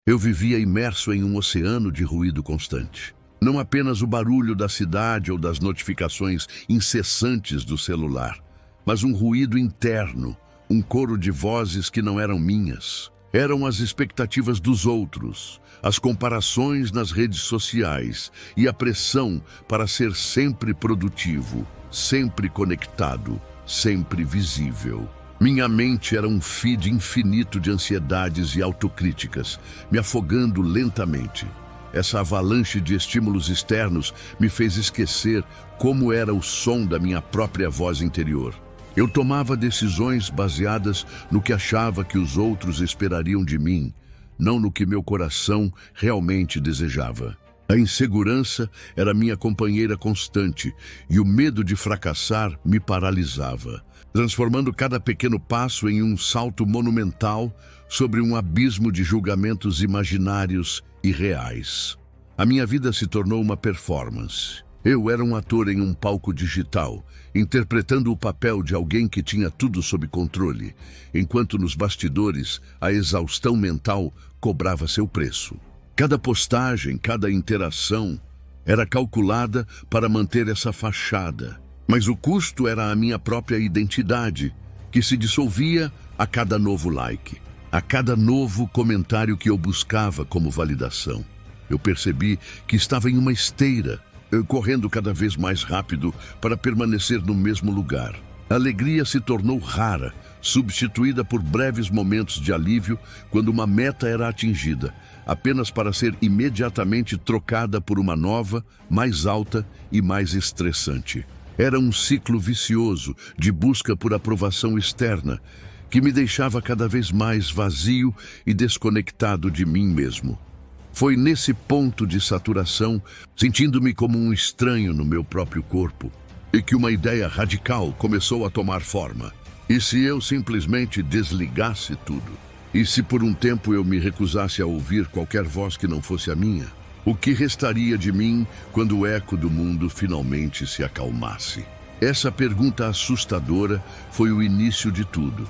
Eu vivia imerso em um oceano de ruído constante. Não apenas o barulho da cidade ou das notificações incessantes do celular, mas um ruído interno, um coro de vozes que não eram minhas. Eram as expectativas dos outros, as comparações nas redes sociais e a pressão para ser sempre produtivo, sempre conectado, sempre visível. Minha mente era um feed infinito de ansiedades e autocríticas, me afogando lentamente. Essa avalanche de estímulos externos me fez esquecer como era o som da minha própria voz interior. Eu tomava decisões baseadas no que achava que os outros esperariam de mim, não no que meu coração realmente desejava. A insegurança era minha companheira constante e o medo de fracassar me paralisava, transformando cada pequeno passo em um salto monumental sobre um abismo de julgamentos imaginários e reais. A minha vida se tornou uma performance. Eu era um ator em um palco digital, interpretando o papel de alguém que tinha tudo sob controle, enquanto nos bastidores a exaustão mental cobrava seu preço. Cada postagem, cada interação era calculada para manter essa fachada, mas o custo era a minha própria identidade, que se dissolvia a cada novo like, a cada novo comentário que eu buscava como validação. Eu percebi que estava em uma esteira, correndo cada vez mais rápido para permanecer no mesmo lugar. A alegria se tornou rara, substituída por breves momentos de alívio quando uma meta era atingida, apenas para ser imediatamente trocada por uma nova, mais alta e mais estressante. Era um ciclo vicioso de busca por aprovação externa, que me deixava cada vez mais vazio e desconectado de mim mesmo. Foi nesse ponto de saturação, sentindo-me como um estranho no meu próprio corpo, e que uma ideia radical começou a tomar forma. E se eu simplesmente desligasse tudo? E se por um tempo eu me recusasse a ouvir qualquer voz que não fosse a minha? O que restaria de mim quando o eco do mundo finalmente se acalmasse? Essa pergunta assustadora foi o início de tudo.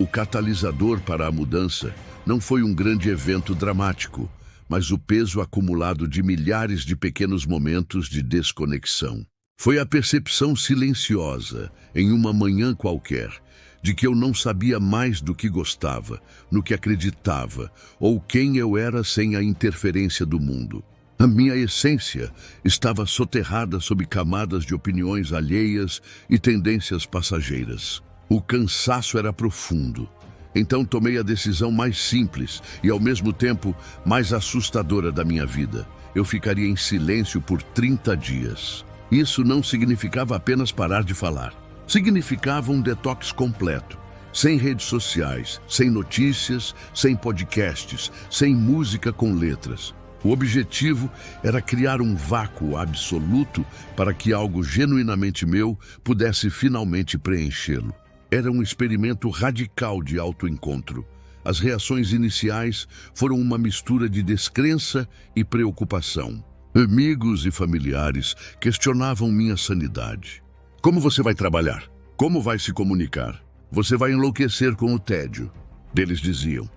O catalisador para a mudança não foi um grande evento dramático, mas o peso acumulado de milhares de pequenos momentos de desconexão. Foi a percepção silenciosa, em uma manhã qualquer, de que eu não sabia mais do que gostava, no que acreditava, ou quem eu era sem a interferência do mundo. A minha essência estava soterrada sob camadas de opiniões alheias e tendências passageiras. O cansaço era profundo. Então tomei a decisão mais simples e, ao mesmo tempo, mais assustadora da minha vida. Eu ficaria em silêncio por 30 dias. Isso não significava apenas parar de falar. Significava um detox completo. Sem redes sociais, sem notícias, sem podcasts, sem música com letras. O objetivo era criar um vácuo absoluto para que algo genuinamente meu pudesse finalmente preenchê-lo. Era um experimento radical de autoencontro. As reações iniciais foram uma mistura de descrença e preocupação. Amigos e familiares questionavam minha sanidade. Como você vai trabalhar? Como vai se comunicar? Você vai enlouquecer com o tédio, eles diziam.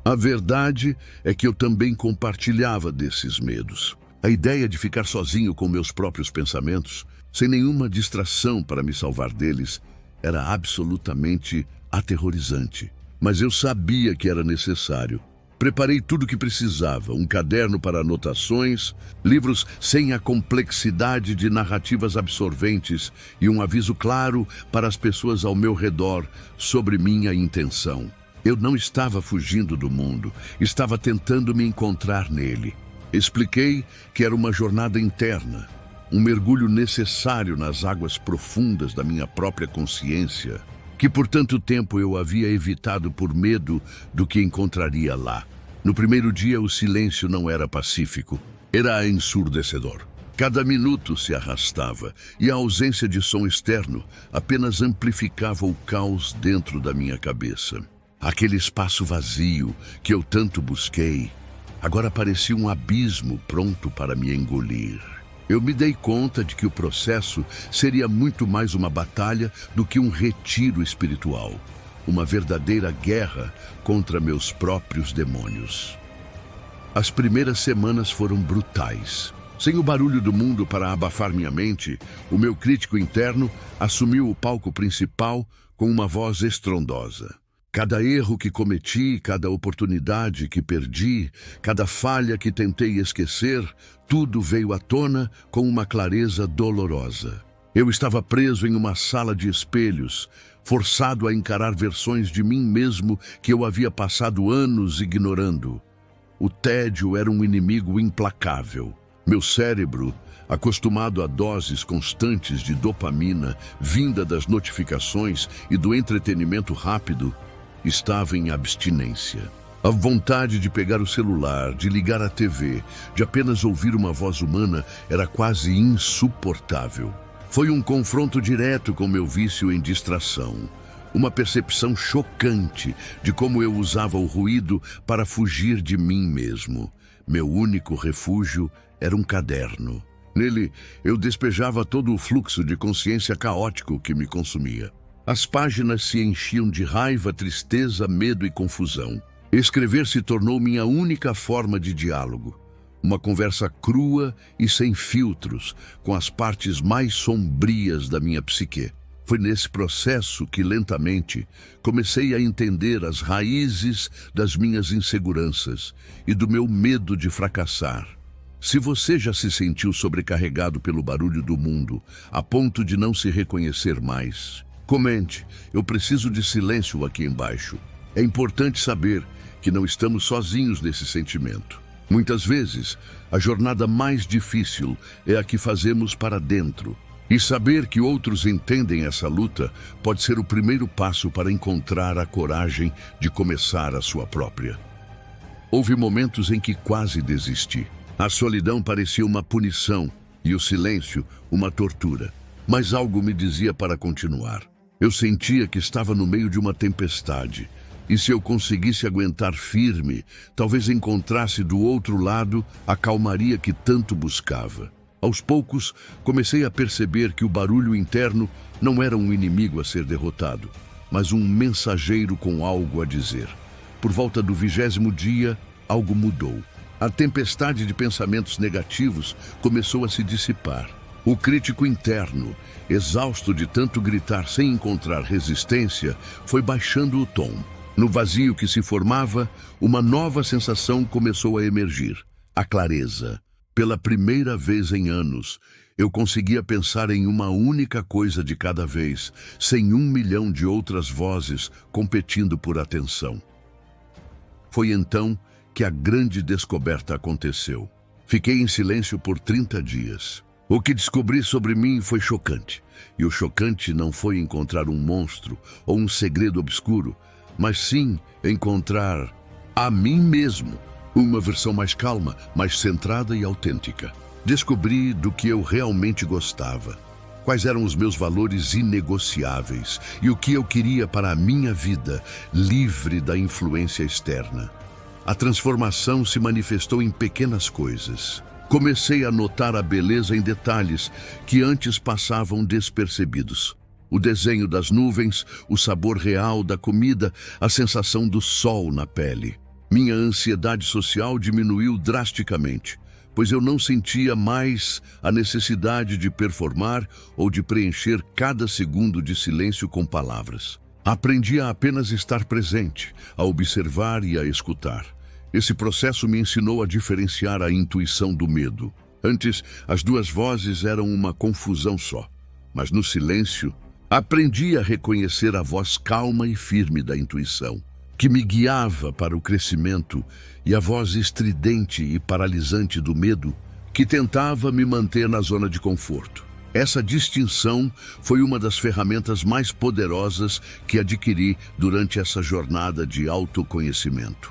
A verdade é que eu também compartilhava desses medos. A ideia de ficar sozinho com meus próprios pensamentos, sem nenhuma distração para me salvar deles, era absolutamente aterrorizante. Mas eu sabia que era necessário. Preparei tudo o que precisava, um caderno para anotações, livros sem a complexidade de narrativas absorventes e um aviso claro para as pessoas ao meu redor sobre minha intenção. Eu não estava fugindo do mundo, estava tentando me encontrar nele. Expliquei que era uma jornada interna, um mergulho necessário nas águas profundas da minha própria consciência, que por tanto tempo eu havia evitado por medo do que encontraria lá. No primeiro dia, o silêncio não era pacífico, era ensurdecedor. Cada minuto se arrastava e a ausência de som externo apenas amplificava o caos dentro da minha cabeça. Aquele espaço vazio que eu tanto busquei, agora parecia um abismo pronto para me engolir. Eu me dei conta de que o processo seria muito mais uma batalha do que um retiro espiritual, uma verdadeira guerra contra meus próprios demônios. As primeiras semanas foram brutais. Sem o barulho do mundo para abafar minha mente, o meu crítico interno assumiu o palco principal com uma voz estrondosa. Cada erro que cometi, cada oportunidade que perdi, cada falha que tentei esquecer, tudo veio à tona com uma clareza dolorosa. Eu estava preso em uma sala de espelhos, forçado a encarar versões de mim mesmo que eu havia passado anos ignorando. O tédio era um inimigo implacável. Meu cérebro, acostumado a doses constantes de dopamina vinda das notificações e do entretenimento rápido, estava em abstinência. A vontade de pegar o celular, de ligar a TV, de apenas ouvir uma voz humana era quase insuportável. Foi um confronto direto com meu vício em distração. Uma percepção chocante de como eu usava o ruído para fugir de mim mesmo. Meu único refúgio era um caderno. Nele, eu despejava todo o fluxo de consciência caótico que me consumia. As páginas se enchiam de raiva, tristeza, medo e confusão. Escrever se tornou minha única forma de diálogo. Uma conversa crua e sem filtros, com as partes mais sombrias da minha psique. Foi nesse processo que, lentamente, comecei a entender as raízes das minhas inseguranças e do meu medo de fracassar. Se você já se sentiu sobrecarregado pelo barulho do mundo, a ponto de não se reconhecer mais, comente. Eu preciso de silêncio aqui embaixo. É importante saber que não estamos sozinhos nesse sentimento. Muitas vezes, a jornada mais difícil é a que fazemos para dentro. E saber que outros entendem essa luta pode ser o primeiro passo para encontrar a coragem de começar a sua própria. Houve momentos em que quase desisti. A solidão parecia uma punição e o silêncio uma tortura. Mas algo me dizia para continuar. Eu sentia que estava no meio de uma tempestade. E se eu conseguisse aguentar firme, talvez encontrasse do outro lado a calmaria que tanto buscava. Aos poucos, comecei a perceber que o barulho interno não era um inimigo a ser derrotado, mas um mensageiro com algo a dizer. Por volta do 20º dia, algo mudou. A tempestade de pensamentos negativos começou a se dissipar. O crítico interno, exausto de tanto gritar sem encontrar resistência, foi baixando o tom. No vazio que se formava, uma nova sensação começou a emergir: a clareza. Pela primeira vez em anos, eu conseguia pensar em uma única coisa de cada vez, sem 1 milhão de outras vozes competindo por atenção. Foi então que a grande descoberta aconteceu. Fiquei em silêncio por 30 dias. O que descobri sobre mim foi chocante. E o chocante não foi encontrar um monstro ou um segredo obscuro, mas sim encontrar a mim mesmo. Uma versão mais calma, mais centrada e autêntica. Descobri do que eu realmente gostava, quais eram os meus valores inegociáveis e o que eu queria para a minha vida, livre da influência externa. A transformação se manifestou em pequenas coisas. Comecei a notar a beleza em detalhes que antes passavam despercebidos. O desenho das nuvens, o sabor real da comida, a sensação do sol na pele. Minha ansiedade social diminuiu drasticamente, pois eu não sentia mais a necessidade de performar ou de preencher cada segundo de silêncio com palavras. Aprendi a apenas estar presente, a observar e a escutar. Esse processo me ensinou a diferenciar a intuição do medo. Antes, as duas vozes eram uma confusão só, mas no silêncio, aprendi a reconhecer a voz calma e firme da intuição, que me guiava para o crescimento, e a voz estridente e paralisante do medo, que tentava me manter na zona de conforto. Essa distinção foi uma das ferramentas mais poderosas que adquiri durante essa jornada de autoconhecimento.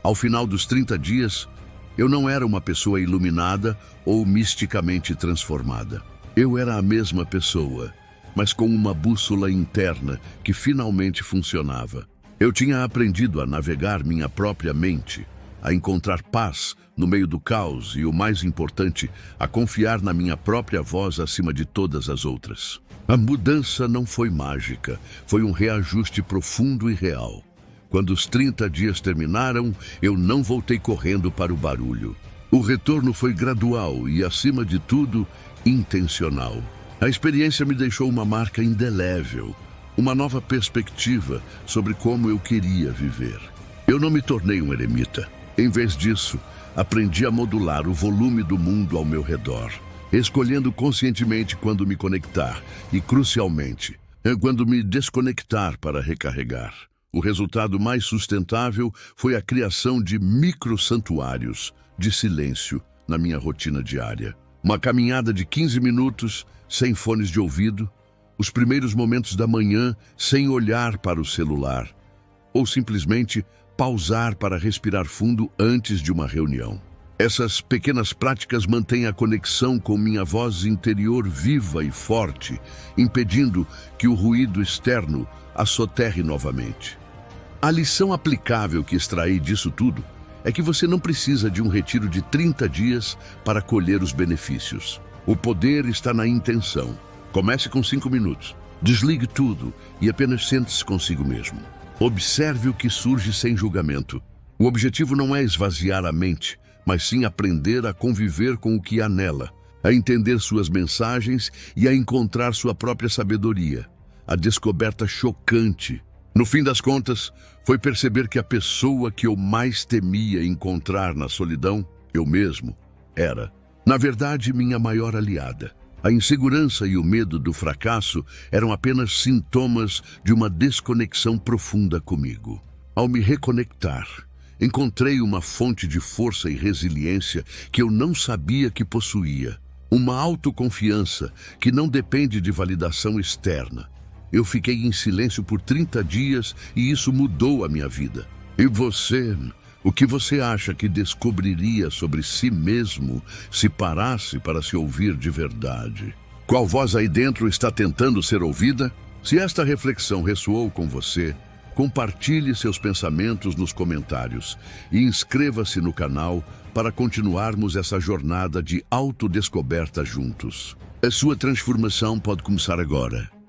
Ao final dos 30 dias, eu não era uma pessoa iluminada ou misticamente transformada. Eu era a mesma pessoa, mas com uma bússola interna que finalmente funcionava. Eu tinha aprendido a navegar minha própria mente, a encontrar paz no meio do caos e, o mais importante, a confiar na minha própria voz acima de todas as outras. A mudança não foi mágica, foi um reajuste profundo e real. Quando os 30 dias terminaram, eu não voltei correndo para o barulho. O retorno foi gradual e, acima de tudo, intencional. A experiência me deixou uma marca indelével, uma nova perspectiva sobre como eu queria viver. Eu não me tornei um eremita. Em vez disso, aprendi a modular o volume do mundo ao meu redor, escolhendo conscientemente quando me conectar e, crucialmente, quando me desconectar para recarregar. O resultado mais sustentável foi a criação de micro-santuários de silêncio na minha rotina diária. Uma caminhada de 15 minutos, sem fones de ouvido, os primeiros momentos da manhã sem olhar para o celular, ou simplesmente pausar para respirar fundo antes de uma reunião. Essas pequenas práticas mantêm a conexão com minha voz interior viva e forte, impedindo que o ruído externo a soterre novamente. A lição aplicável que extraí disso tudo é que você não precisa de um retiro de 30 dias para colher os benefícios. O poder está na intenção. Comece com 5 minutos. Desligue tudo e apenas sente-se consigo mesmo. Observe o que surge sem julgamento. O objetivo não é esvaziar a mente, mas sim aprender a conviver com o que há nela, a entender suas mensagens e a encontrar sua própria sabedoria. A descoberta chocante, no fim das contas, foi perceber que a pessoa que eu mais temia encontrar na solidão, eu mesmo, era, na verdade, minha maior aliada. A insegurança e o medo do fracasso eram apenas sintomas de uma desconexão profunda comigo. Ao me reconectar, encontrei uma fonte de força e resiliência que eu não sabia que possuía. Uma autoconfiança que não depende de validação externa. Eu fiquei em silêncio por 30 dias e isso mudou a minha vida. E você? O que você acha que descobriria sobre si mesmo se parasse para se ouvir de verdade? Qual voz aí dentro está tentando ser ouvida? Se esta reflexão ressoou com você, compartilhe seus pensamentos nos comentários e inscreva-se no canal para continuarmos essa jornada de autodescoberta juntos. A sua transformação pode começar agora.